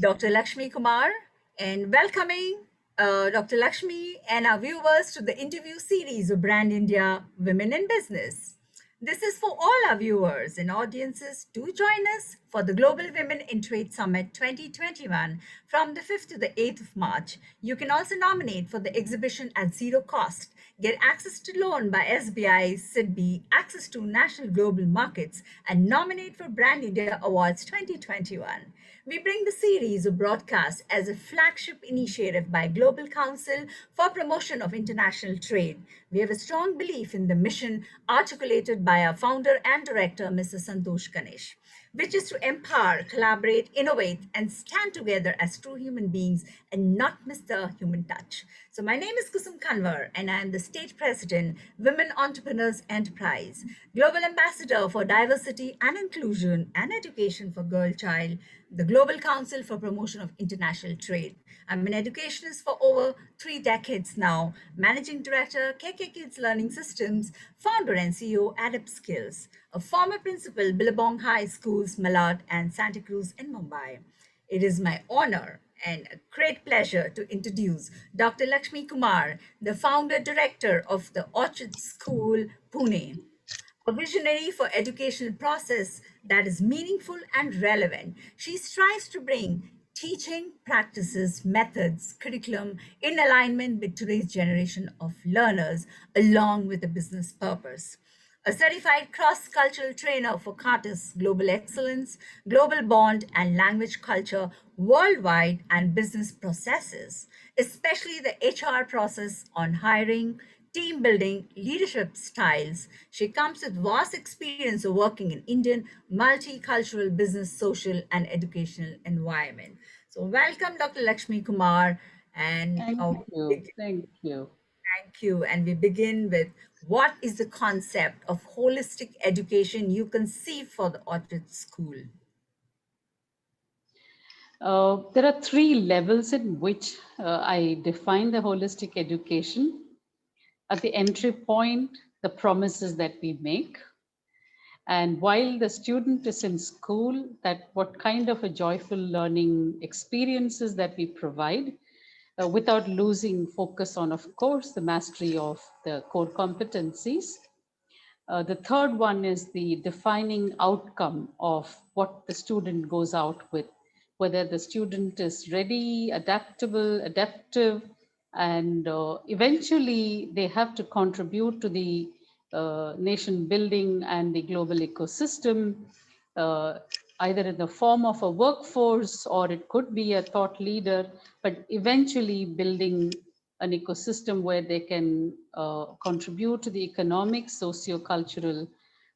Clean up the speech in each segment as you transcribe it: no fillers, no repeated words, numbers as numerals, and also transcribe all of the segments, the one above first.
Dr. Lakshmi Kumar, and welcoming Dr. Lakshmi and our viewers to the interview series of Brand India Women in Business. This is for all our viewers and audiences. Do join us for the Global Women in Trade Summit 2021 from the 5th to the 8th of March. You can also nominate for the exhibition at zero cost. Get access to loan by SBI, SIDBI, access to national global markets, and nominate for Brand India Awards 2021. We bring the series of broadcasts as a flagship initiative by Global Council for Promotion of International Trade. We have a strong belief in the mission articulated by our founder and director, Mr. Santosh Ganesh, which is to empower, collaborate, innovate, and stand together as true human beings and not miss the human touch. So my name is Kusum Kanwar, and I am the State President, Women Entrepreneurs Enterprise, Global Ambassador for Diversity and Inclusion and Education for Girl Child, the Global Council for Promotion of International Trade. I'm an educationist for over 3 decades now, Managing Director, KK Kids Learning Systems, founder and CEO, Adapt Skills, a former principal, Billabong High Schools, Malad and Santa Cruz in Mumbai. It is my honor and a great pleasure to introduce Dr. Lakshmi Kumar, the founder director of the Orchid School, Pune, a visionary for educational process that is meaningful and relevant. She strives to bring teaching practices, methods, curriculum in alignment with today's generation of learners along with a business purpose. A certified cross-cultural trainer for Carter's Global Excellence, Global Bond and Language Culture worldwide and business processes, especially the HR process on hiring, team building, leadership styles. She comes with vast experience of working in Indian multicultural business, social, and educational environment. So, welcome, Dr. Lakshmi Kumar, and Thank you. Thank you. thank you. And we begin with what is the concept of holistic education you conceive for the Orchid School? There are three levels in which I define the holistic education. At the entry point, the promises that we make. And while the student is in school, that what kind of a joyful learning experiences that we provide without losing focus on, of course, the mastery of the core competencies. The third one is the defining outcome of what the student goes out with, whether the student is ready, adaptable, adaptive, and eventually they have to contribute to the nation building and the global ecosystem, uh, either in the form of a workforce or it could be a thought leader, but eventually building an ecosystem where they can contribute to the economic, socio-cultural,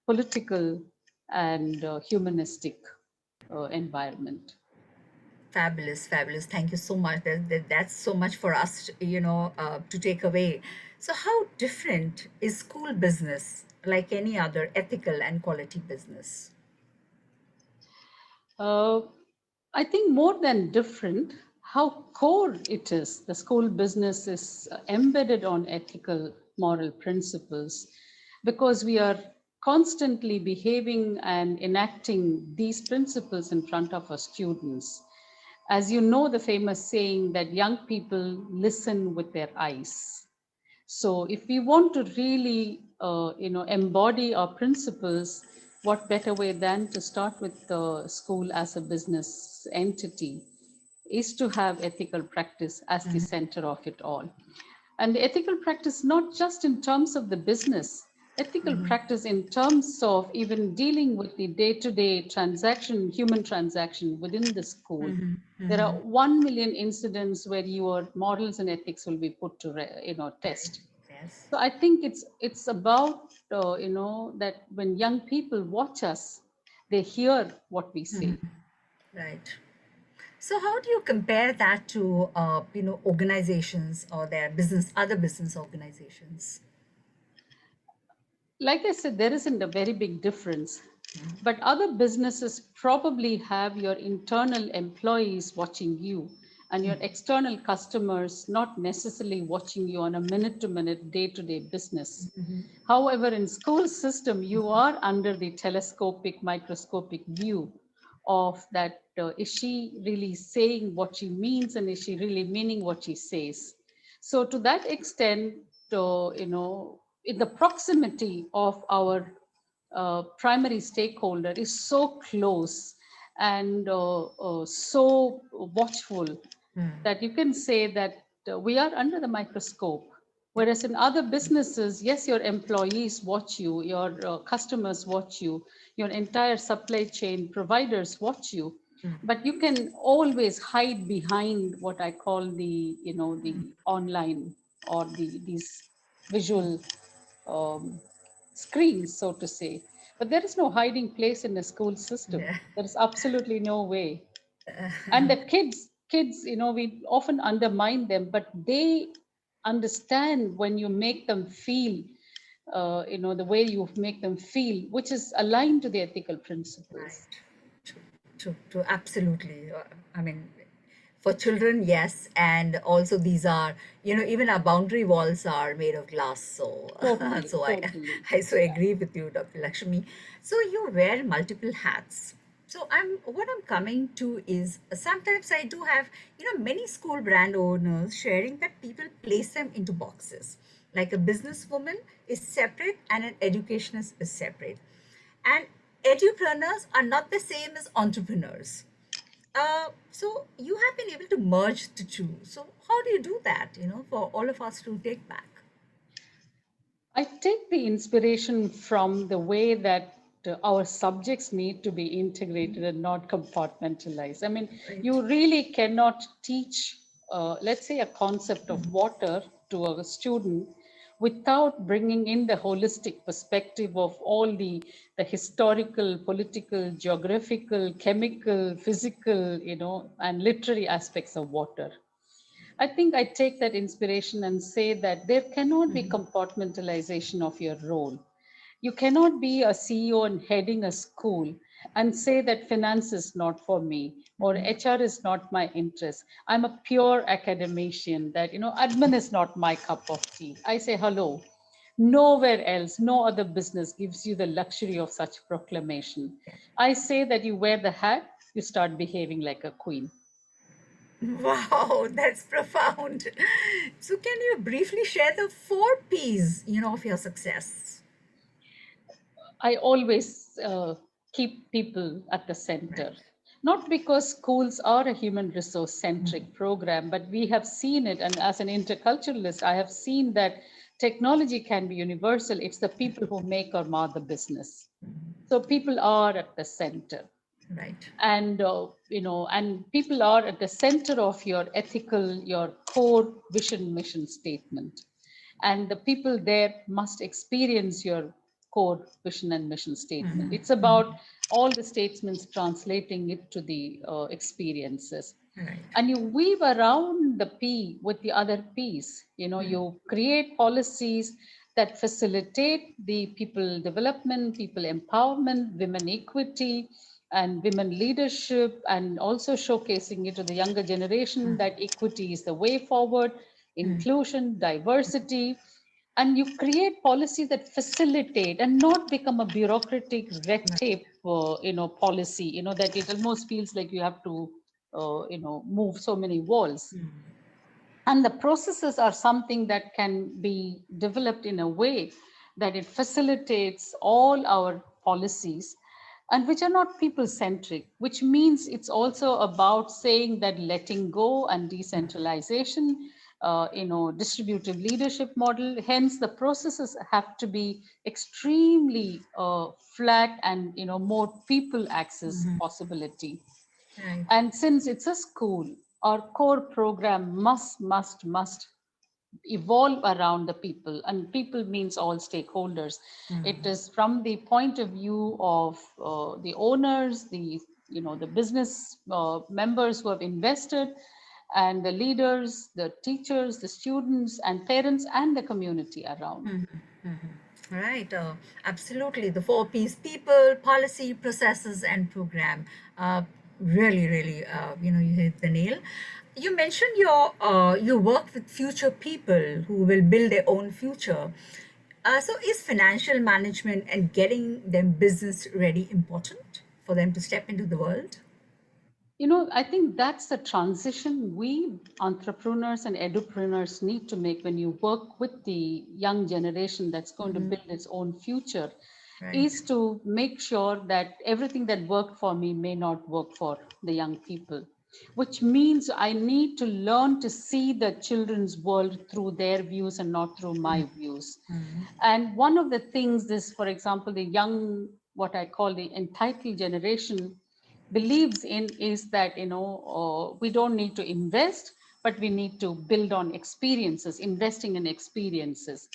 political, and humanistic environment. Fabulous, fabulous. Thank you so much. That's so much for us, to take away. So, how different is school business like any other ethical and quality business? Uh, I think more than different, how core it is. The school business is embedded on ethical, moral principles because we are constantly behaving and enacting these principles in front of our students. As you know, the famous saying that young people listen with their eyes. So if we want to really, embody our principles, what better way than to start with the school as a business entity is to have ethical practice as the center of it all. And the ethical practice, not just in terms of the business, ethical practice in terms of even dealing with the day-to-day transaction, human transaction within the school. There are 1 million incidents where your morals and ethics will be put to test. Yes. So I think it's about that when young people watch us, they hear what we say. Right. So, how do you compare that to, organizations or their business, other business organizations? Like I said, there isn't a very big difference. But other businesses probably have your internal employees watching you and your external customers not necessarily watching you on a minute to minute, day to day business. However, in school system, you are under the telescopic, microscopic view of that is she really saying what she means, and is she really meaning what she says? So to that extent, in the proximity of our primary stakeholder is so close and so watchful that you can say that we are under the microscope. Whereas in other businesses, yes, your employees watch you, your customers watch you, your entire supply chain providers watch you, but you can always hide behind what I call the online or these visual um, screens, so to say. But there is no hiding place in a school system. Yeah. There is absolutely no way. And the kids, we often undermine them, but they understand when you make them feel, the way you make them feel, which is aligned to the ethical principles. Right. True, true, true. Absolutely. I mean, for children, yes. And also these are, even our boundary walls are made of glass. So, Totally, so totally. I so agree with you, Dr. Lakshmi. So you wear multiple hats. So what I'm coming to is sometimes I do have, many school brand owners sharing that people place them into boxes. Like a businesswoman is separate and an educationist is separate. And edupreneurs are not the same as entrepreneurs. So you have been able to merge the two. So how do you do that, for all of us to take back? I take the inspiration from the way that our subjects need to be integrated and not compartmentalized. I mean, Right. you really cannot teach, let's say, a concept of water to a student without bringing in the holistic perspective of all the historical, political, geographical, chemical, physical, and literary aspects of water. I think I take that inspiration and say that there cannot be compartmentalization of your role. You cannot be a CEO and heading a school and say that finance is not for me or HR is not my interest. I'm a pure academician, that, admin is not my cup of tea. I say, hello. Nowhere else, no other business gives you the luxury of such proclamation. I say that you wear the hat, you start behaving like a queen. Wow, that's profound. So can you briefly share the four P's, of your success? I always keep people at the center. Right. Not because schools are a human resource centric program, but we have seen it. And as an interculturalist, I have seen that technology can be universal. It's the people who make or mar the business. So people are at the center. Right. And and people are at the center of your ethical, your core vision mission statement, and the people there must experience your core vision and mission statement. It's about all the statements translating it to the experiences, Right. and you weave around the P with the other P's. You create policies that facilitate the people development, people empowerment, women equity, and women leadership, and also showcasing it to the younger generation that equity is the way forward, inclusion, diversity, and you create policies that facilitate and not become a bureaucratic red Right. tape policy, that it almost feels like you have to move so many walls. And the processes are something that can be developed in a way that it facilitates all our policies, and which are not people centric, which means it's also about saying that letting go and decentralization, distributive leadership model. Hence the processes have to be extremely flat and more people access possibility. Right. And since it's a school, our core program must evolve around the people, and people means all stakeholders. It is from the point of view of the owners, the business members who have invested, and the leaders, the teachers, the students, and parents, and the community around. Right, absolutely. The four P's: people, policy, processes, and program. Really, really, you hit the nail. You mentioned you work with future people who will build their own future. So, is financial management and getting them business ready important for them to step into the world? I think that's the transition we entrepreneurs and edupreneurs need to make when you work with the young generation that's going to build its own future, Right. is to make sure that everything that worked for me may not work for the young people, which means I need to learn to see the children's world through their views and not through my views. And one of the things this, for example, the young, what I call the entitled generation, believes in is that we don't need to invest, but we need to build on experiences, investing in experiences.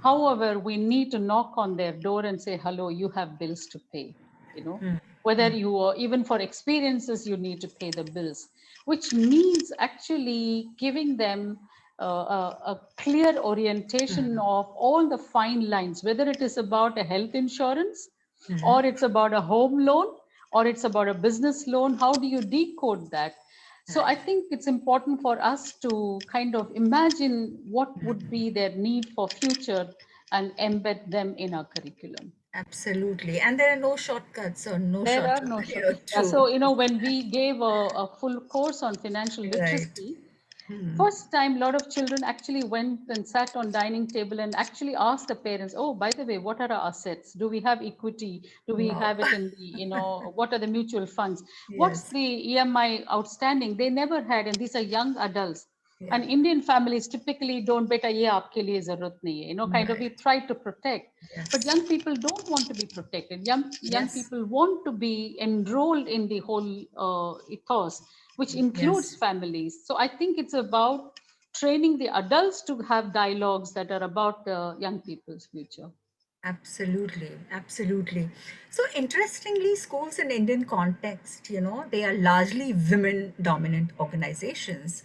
However, we need to knock on their door and say, hello, you have bills to pay. you know Whether you are, even for experiences, you need to pay the bills, which means actually giving them a clear orientation of all the fine lines, whether it is about a health insurance, or it's about a home loan, or it's about a business loan. How do you decode that? So I Right. think it's important for us to kind of imagine what would be their need for future and embed them in our curriculum. Absolutely. And there are no shortcuts or no There are shortcuts. no yeah, True. so when we gave a full course on financial Right. literacy, first time, a lot of children actually went and sat on dining table and actually asked the parents, "Oh, by the way, what are our assets? Do we have equity? Do we Wow. have it in the, what are the mutual funds? What's Yes. the EMI outstanding?" They never had, and these are young adults. Yeah. And Indian families typically don't beta ye aapke liye zarurat nahi hai. Kind of we Right. try to protect. But Yes. young people don't want to be protected. Young Yes. people want to be enrolled in the whole ethos, which includes Yes. families. So I think it's about training the adults to have dialogues that are about the young people's future. Absolutely, absolutely. So interestingly, schools in Indian context, they are largely women-dominant organizations.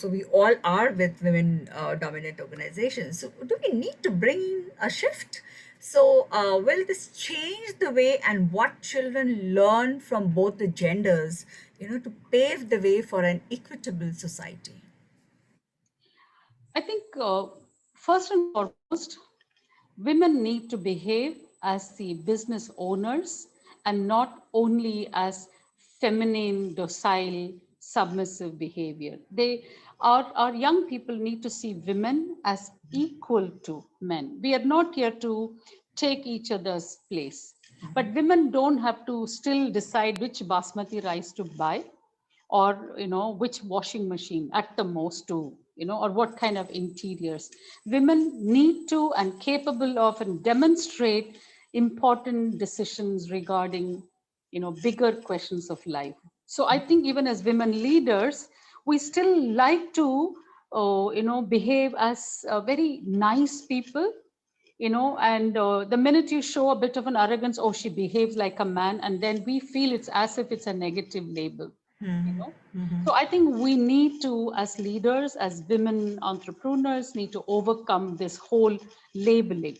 So we all are with women-dominant organizations. So do we need to bring in a shift? So will this change the way and what children learn from both the genders, to pave the way for an equitable society? I think first and foremost, women need to behave as the business owners and not only as feminine, docile, submissive behavior. Our young people need to see women as equal to men. We are not here to take each other's place. But women don't have to still decide which basmati rice to buy, or which washing machine at the most to, or what kind of interiors. Women need to and capable of and demonstrate important decisions regarding bigger questions of life. So I think even as women leaders, we still like to behave as very nice people, and the minute you show a bit of an arrogance, oh, she behaves like a man, and then we feel it's as if it's a negative label. you know so I think we need to, as leaders, as women entrepreneurs, need to overcome this whole labeling.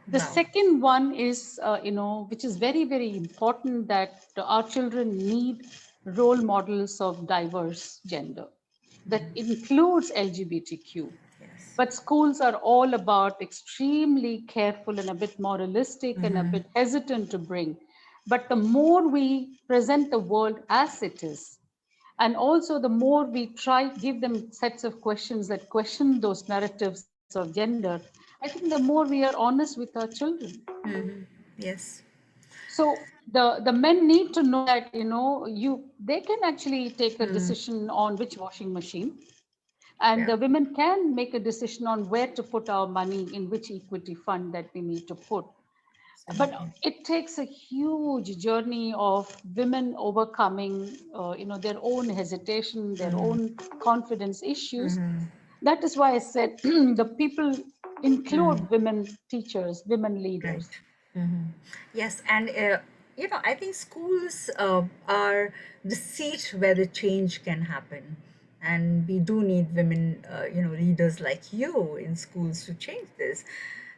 The Wow. second one is, which is very, very important, that our children need role models of diverse gender. That includes LGBTQ. Yes. But schools are all about extremely careful and a bit moralistic and a bit hesitant to bring. But the more we present the world as it is, and also the more we try give them sets of questions that question those narratives of gender, I think the more we are honest with our children. Yes. So the men need to know that they can actually take a decision on which washing machine, and Yeah. the women can make a decision on where to put our money, in which equity fund that we need to put. But Absolutely. it takes a huge journey of women overcoming their own hesitation, their own confidence issues. That is why I said the people include women teachers, women Right. leaders. Yes, and I think schools are the seat where the change can happen, and we do need women, leaders like you in schools to change this.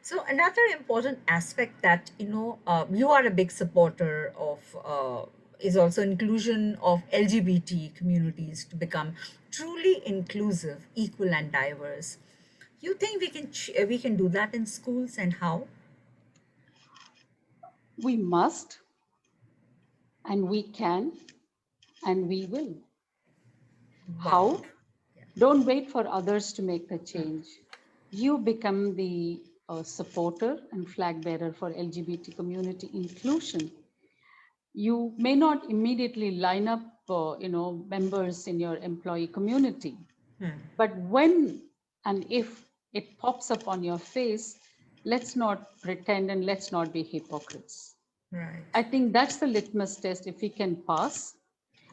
So another important aspect that you are a big supporter of is also inclusion of LGBT communities to become truly inclusive, equal, and diverse. You think we can do that in schools, and how? We must, and we can, and we will. Wow. How? Don't wait for others to make the change. You become the supporter and flag bearer for LGBT community inclusion. You may not immediately line up, members in your employee community, but when and if it pops up on your face, let's not pretend and let's not be hypocrites. Right. I think that's the litmus test. If we can pass,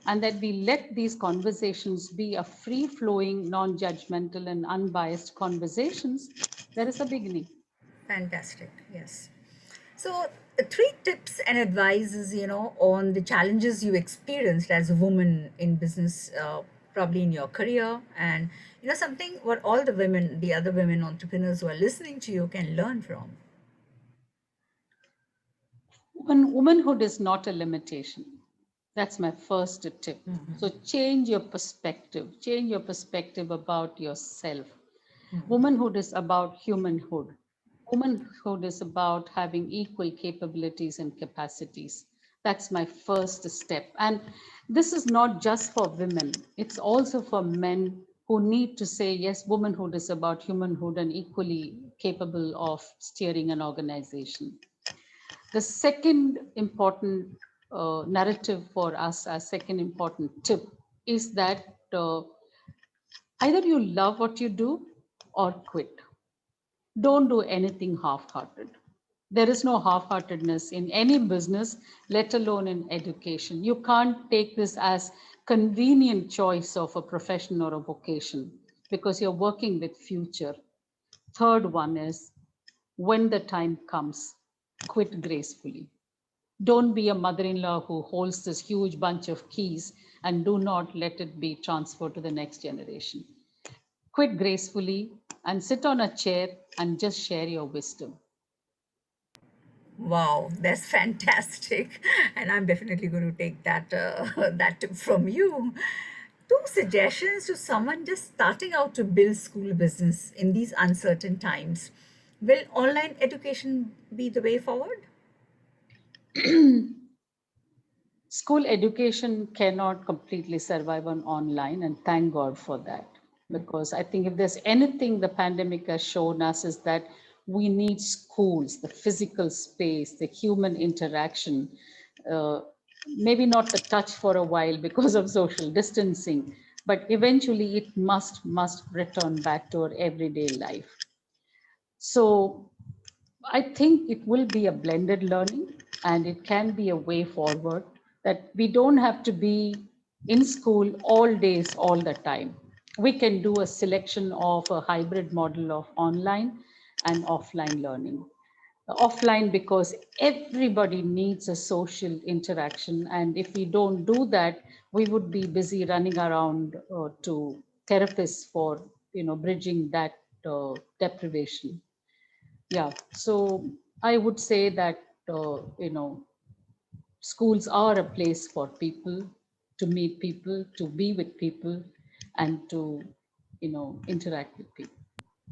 and that we let these conversations be a free flowing, non judgmental, and unbiased conversations, there is a beginning. Fantastic. Yes. So, three tips and advices, on the challenges you experienced as a woman in business, probably in your career, and something what all the other women entrepreneurs who are listening to you can learn from. Womanhood is not a limitation. That's my first tip. So change your perspective about yourself. Womanhood is about humanhood. Womanhood is about having equal capabilities and capacities. That's my first step. And this is not just for women, it's also for men who need to say, yes, womanhood is about humanhood and equally capable of steering an organization. The second important narrative for us, our second important tip, is that either you love what you do or quit. Don't do anything half hearted. There is no half heartedness in any business, let alone in education. You can't take this as convenient choice of a profession or a vocation because you're working with future. Third one is when the time comes, quit gracefully. Don't be a mother-in-law who holds this huge bunch of keys and do not let it be transferred to the next generation. Quit gracefully and sit on a chair and just share your wisdom. Wow, that's fantastic, and I'm definitely going to take that that tip from you. Two suggestions to someone just starting out to build school business in these uncertain times. Will online education be the way forward? School education cannot completely survive on online, and thank God for that. Because I think if there's anything the pandemic has shown us is that we need schools, the physical space, the human interaction, uh, maybe not the touch for a while because of social distancing, but eventually it must return back to our everyday life. So I think it will be a blended learning and it can be a way forward that we don't have to be in school all days, all the time. We can do a selection of a hybrid model of online and offline learning. Offline because everybody needs a social interaction. And if we don't do that, we would be busy running around to therapists for, bridging that deprivation. Yeah, so I would say that schools are a place for people to meet people, to be with people, and to interact with people.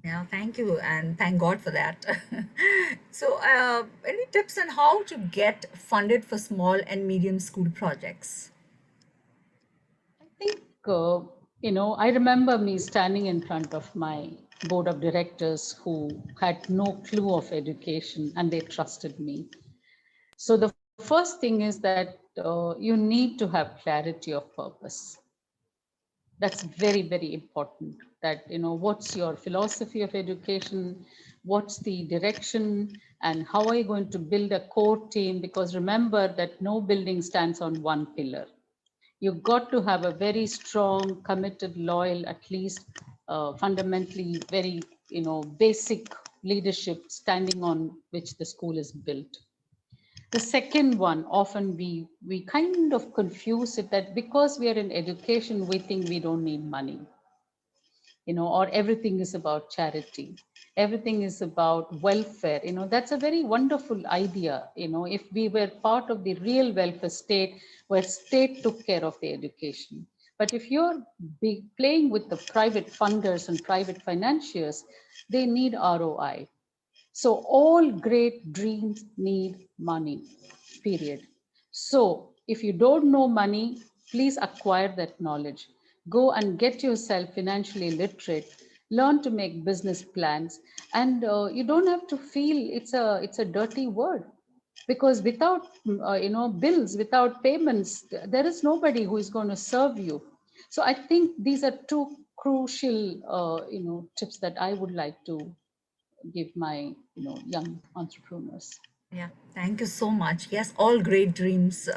Yeah, thank you, and thank God for that. So, any tips on how to get funded for small and medium school projects? I think I remember me standing in front of my board of directors who had no clue of education and they trusted me. So the first thing is that you need to have clarity of purpose. That's very, very important. That what's your philosophy of education, what's the direction, and how are you going to build a core team? Because remember that no building stands on one pillar. You've got to have a very strong, committed, loyal, at least fundamentally very basic leadership standing on which the school is built. The second one, often we kind of confuse it that because we are in education, we think we don't need money, or everything is about charity. Everything is about welfare. That's a very wonderful idea. If we were part of the real welfare state where state took care of the education. But if you're playing with the private funders and private financiers, they need ROI. So all great dreams need money, period. So if you don't know money, please acquire that knowledge. Go and get yourself financially literate, learn to make business plans, and you don't have to feel it's a dirty word, because without bills, without payments, there is nobody who is going to serve you. So I think these are two crucial tips that I would like to give my young entrepreneurs. Yeah, thank you so much. Yes, all great dreams,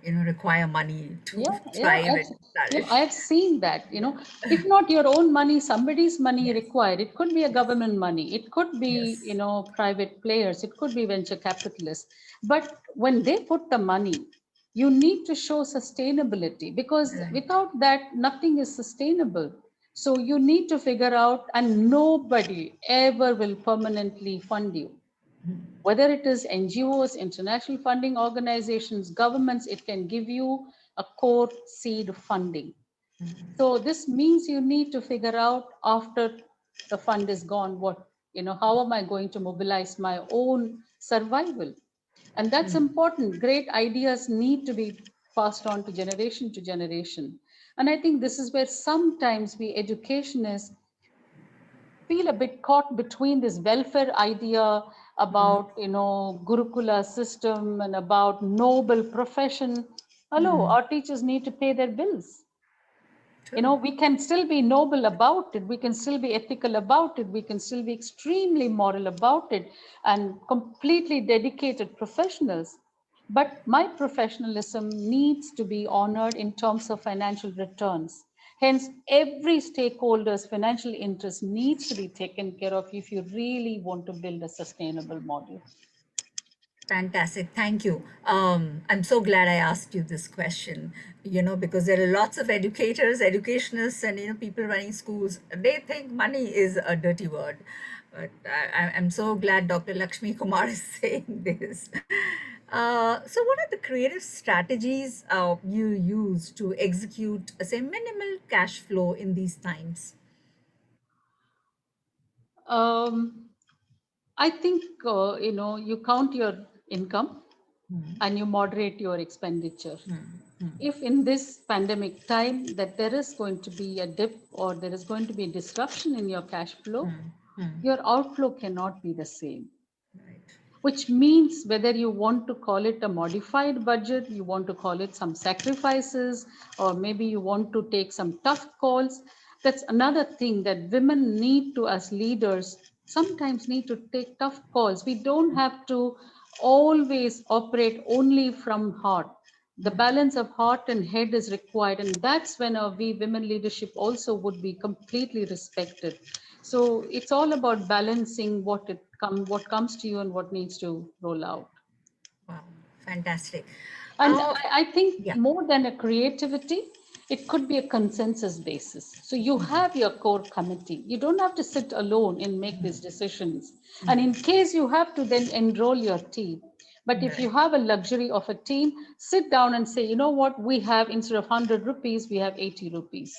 require money to Yeah, yeah, thrive and yeah, flourish. I've seen that. Yeah. If not your own money, somebody's money Yes, required. It could be a yes, government money. It could be, yes. private players. It could be venture capitalists. But when they put the money, you need to show sustainability, because Right. without that, nothing is sustainable. So you need to figure out, and nobody ever will permanently fund you, whether it is NGOs, international funding organizations, governments. It can give you a core seed funding. So this means you need to figure out after the fund is gone, how am I going to mobilize my own survival? And that's important. Great ideas need to be passed on to generation to generation. And I think this is where sometimes we educationists feel a bit caught between this welfare idea about gurukula system and about noble profession. Hello, our teachers need to pay their bills. True. We can still be noble about it, we can still be ethical about it, we can still be extremely moral about it, and completely dedicated professionals. But my professionalism needs to be honored in terms of financial returns. Hence, every stakeholder's financial interest needs to be taken care of if you really want to build a sustainable model. Fantastic. Thank you. I'm so glad I asked you this question, because there are lots of educators, educationists, and, people running schools. They think money is a dirty word. But I'm so glad Dr. Lakshmi Kumar is saying this. So, what are the creative strategies you use to execute, say, minimal cash flow in these times? Um, I think you count your income and you moderate your expenditure. If in this pandemic time that there is going to be a dip or there is going to be a disruption in your cash flow, your outflow cannot be the same. Right. Which means whether you want to call it a modified budget, you want to call it some sacrifices, or maybe you want to take some tough calls. That's another thing that women need to, as leaders, sometimes need to take tough calls. We don't have to always operate only from heart. The balance of heart and head is required, and that's when we women leadership also would be completely respected. So it's all about balancing what comes to you and what needs to roll out. Wow. Fantastic. And Uh, I think yeah. more than a creativity, it could be a consensus basis. So you have your core committee. You don't have to sit alone and make these decisions. And in case you have to then enroll your team. But if you Right. have a luxury of a team, sit down and say, you know what, we have, instead of 100 rupees, we have 80 rupees.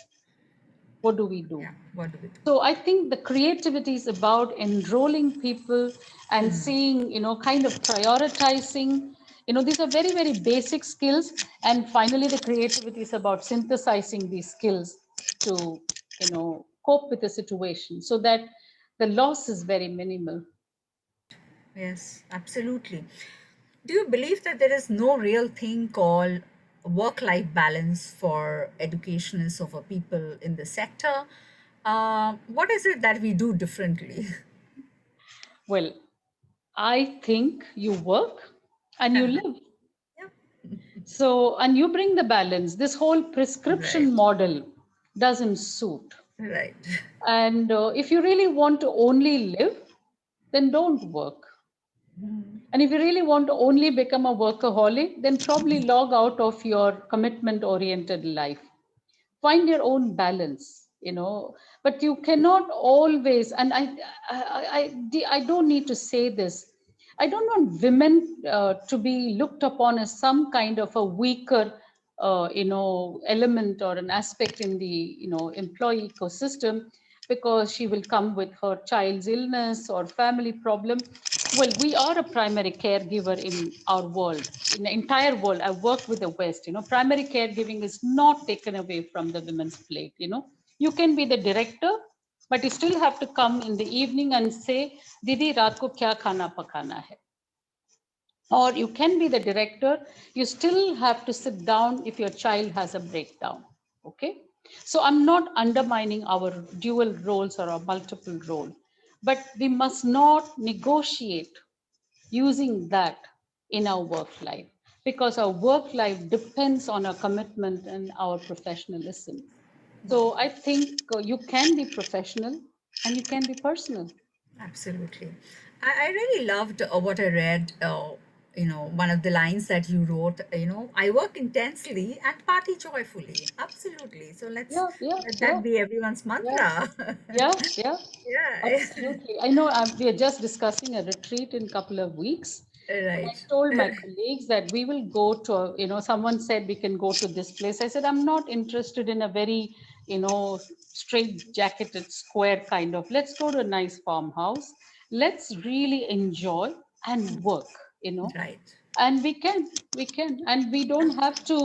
What do we do? Yeah. What do we do? So I think the creativity is about enrolling people and seeing, kind of prioritizing. These are very, very basic skills. And finally, the creativity is about synthesizing these skills to, cope with the situation so that the loss is very minimal. Yes, absolutely. Do you believe that there is no real thing called work-life balance for educationists or for people in the sector? What is it that we do differently? Well, I think you work and you live. Yeah. So, and you bring the balance. This whole prescription Right, model doesn't suit. right. And if you really want to only live, then don't work. And if you really want to only become a workaholic, then probably log out of your commitment oriented life. Find your own balance, but you cannot always, and I don't need to say this. I don't want women to be looked upon as some kind of a weaker element or an aspect in the employee ecosystem, because she will come with her child's illness or family problem. Well, we are a primary caregiver in our world, in the entire world. I work with the West. Primary caregiving is not taken away from the women's plate. You can be the director, but you still have to come in the evening and say, Didi, raat ko kya khana pakana hai? Or you can be the director, you still have to sit down if your child has a breakdown. Okay, so I'm not undermining our dual roles or our multiple role, but we must not negotiate using that in our work life, because our work life depends on our commitment and our professionalism. So Wow. I think you can be professional and you can be personal. Absolutely. I really loved what I read. One of the lines that you wrote, I work intensely and party joyfully. Absolutely. So Yeah, yeah, let yeah, that be everyone's yeah. mantra. Yeah, yeah, Yeah. absolutely. I know we are just discussing a retreat in a couple of weeks. And I Right. told my colleagues that we will go to, someone said we can go to this place. I said, I'm not interested in a very, straight jacketed square kind of. Let's go to a nice farmhouse. Let's really enjoy and work, you know Right. and we can and we don't have to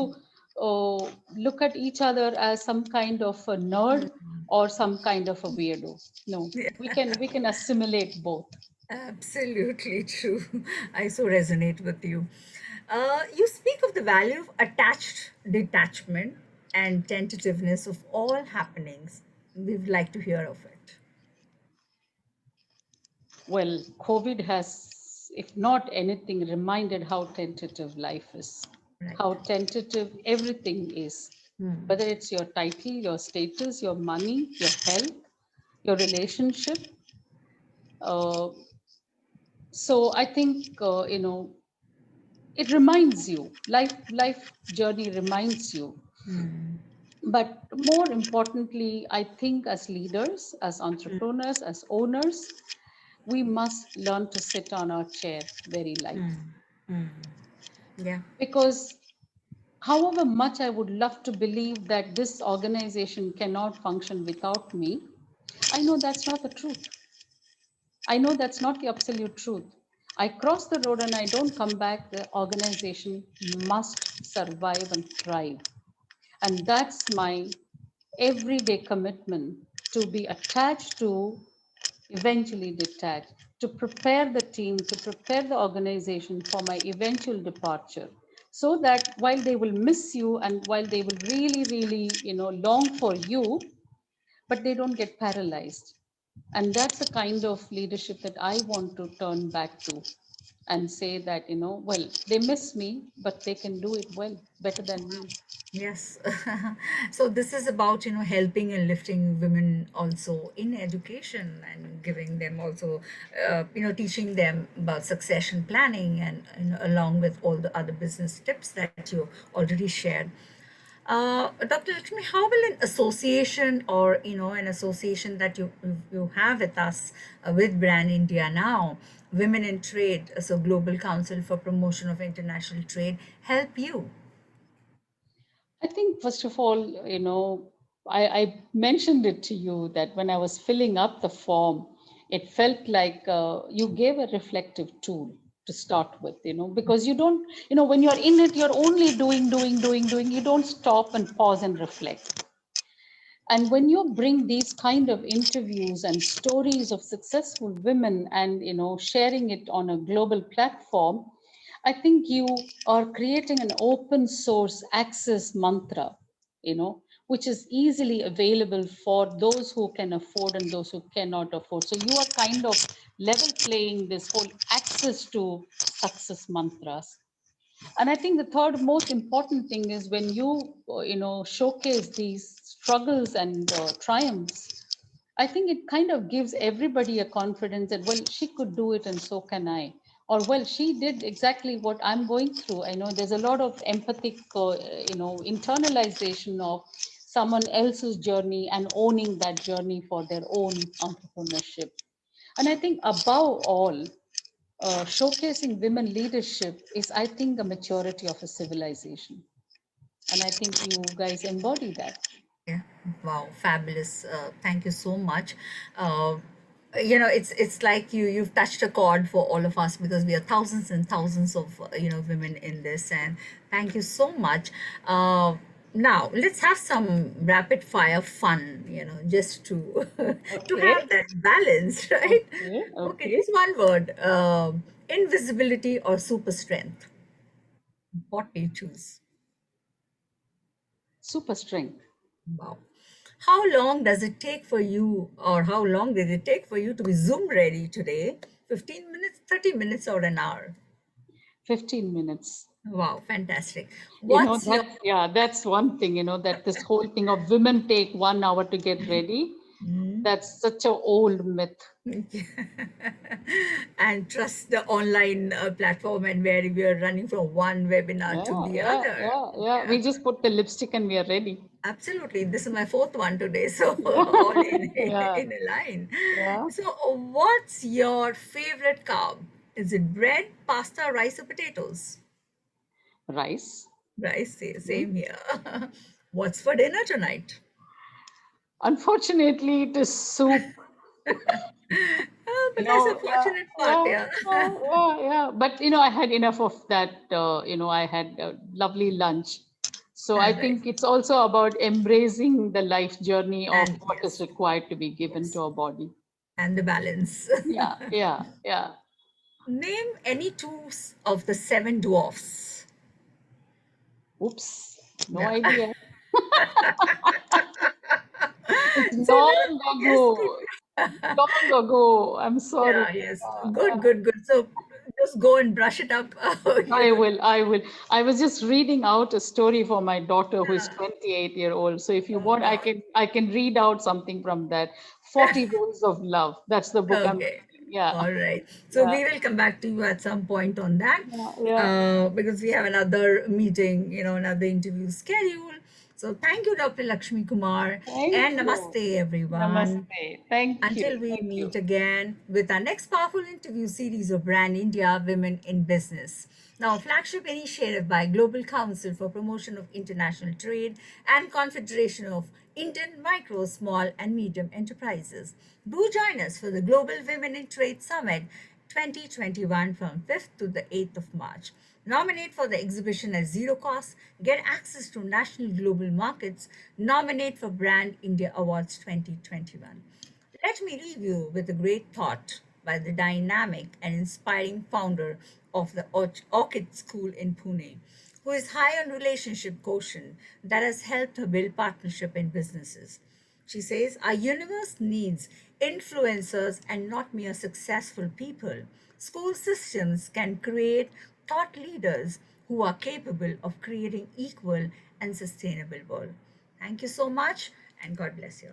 look at each other as some kind of a nerd or some kind of a weirdo. No, we can assimilate both. Absolutely true. I so resonate with you. You speak of the value of attached detachment and tentativeness of all happenings. We'd like to hear of it. Well, COVID has, if not anything, reminded how tentative life is, Right. how tentative everything is, whether it's your title, your status, your money, your health, your relationship. Uh, so I think it reminds you, life journey reminds you. But more importantly, I think as leaders, as entrepreneurs, as owners, we must learn to sit on our chair very lightly. Yeah. Because however much I would love to believe that this organization cannot function without me, I know that's not the truth. I know that's not the absolute truth. I cross the road and I don't come back, the organization must survive and thrive. And that's my everyday commitment, to be attached to, eventually detached, to prepare the team, to prepare the organization for my eventual departure. So that while they will miss you and while they will really, really, long for you, but they don't get paralyzed. And that's the kind of leadership that I want to turn back to and say that, well, they miss me, but they can do it well, better than me. Yes. So this is about, helping and lifting women also in education and giving them also, teaching them about succession planning and, along with all the other business tips that you already shared. Dr. Lakshmi, how will an association or, an association that you have with us, with Brand India now, Women in Trade, so Global Council for Promotion of International Trade, help you? I think, first of all, I mentioned it to you that when I was filling up the form, it felt like you gave a reflective tool to start with, because you don't, when you're in it, you're only doing, you don't stop and pause and reflect. And when you bring these kind of interviews and stories of successful women and sharing it on a global platform, I think you are creating an open source access mantra, which is easily available for those who can afford and those who cannot afford. So you are kind of level playing this whole access to success mantras. And I think the third most important thing is when you showcase these struggles and triumphs, I think it kind of gives everybody a confidence that, well, she could do it and so can I. Or, well, she did exactly what I'm going through. I know there's a lot of empathic internalization of someone else's journey and owning that journey for their own entrepreneurship. And I think above all, showcasing women leadership is, I think, a maturity of a civilization. And I think you guys embody that. Wow, fabulous. Thank you so much. Uh, it's like you've touched a chord for all of us because we are thousands and thousands of women in this, and thank you so much. Now let's have some rapid fire fun, just to to Okay. have that balance, right? Okay. Okay, Okay. just one word: invisibility or super strength. What do you choose? Super strength. Wow. How long does it take for you, or how long did it take for you to be Zoom ready today? 15 minutes, 30 minutes, or an hour? 15 minutes. Wow, fantastic. You know, What's your that's one thing, that this whole thing of women take 1 hour to get ready. That's such a old myth. and trust the online platform and where we are running from one webinar to Yeah, the yeah, other? yeah, yeah. Yeah. We just put the lipstick and we are ready. Absolutely. This is my fourth one today, so Yeah, all in yeah, in a line. yeah. So, what's your favorite carb? Is it bread, pasta, rice, or potatoes? Rice. Rice, Hmm. same here. What's for dinner tonight? Unfortunately, it is soup. Oh, but that's a Yeah, fortunate part, yeah, yeah. yeah, yeah, yeah. But I had enough of that. I had a lovely lunch. So I All right. think it's also about embracing the life journey of And what is yes, required to be given to yes, our body. and the balance. Yeah, yeah, yeah. Name any two of the seven dwarfs. Oops, no Yeah. idea. It's So now, long yes, ago. good. Long ago. I'm sorry. Yeah, yes. Yeah. Good, good, good. So just go and brush it up. I will. I will. I was just reading out a story for my daughter who is Yeah. 28-year old. So if you Oh, want, I wow. can I can read out something from that. 40 Rules of Love. That's the book I'm Okay. reading. Yeah. All right. So Yeah. we will come back to you at some point on that Yeah. Yeah. because we have another meeting, another interview schedule. So thank you, Dr. Lakshmi Kumar, Thank and you. namaste, everyone. Namaste. Thank Until you. we Thank you. meet again with our next powerful interview series of Brand India Women in Business. Now, a flagship initiative by Global Council for Promotion of International Trade and Confederation of Indian Micro, Small and Medium Enterprises. Do join us for the Global Women in Trade Summit 2021 from 5th to the 8th of March. Nominate for the exhibition at zero cost, get access to national global markets, nominate for Brand India Awards 2021. Let me leave you with a great thought by the dynamic and inspiring founder of the Orchid School in Pune, who is high on relationship quotient that has helped her build partnership in businesses. She says, our universe needs influencers and not mere successful people. School systems can create thought leaders who are capable of creating equal and sustainable world. Thank you so much and God bless you.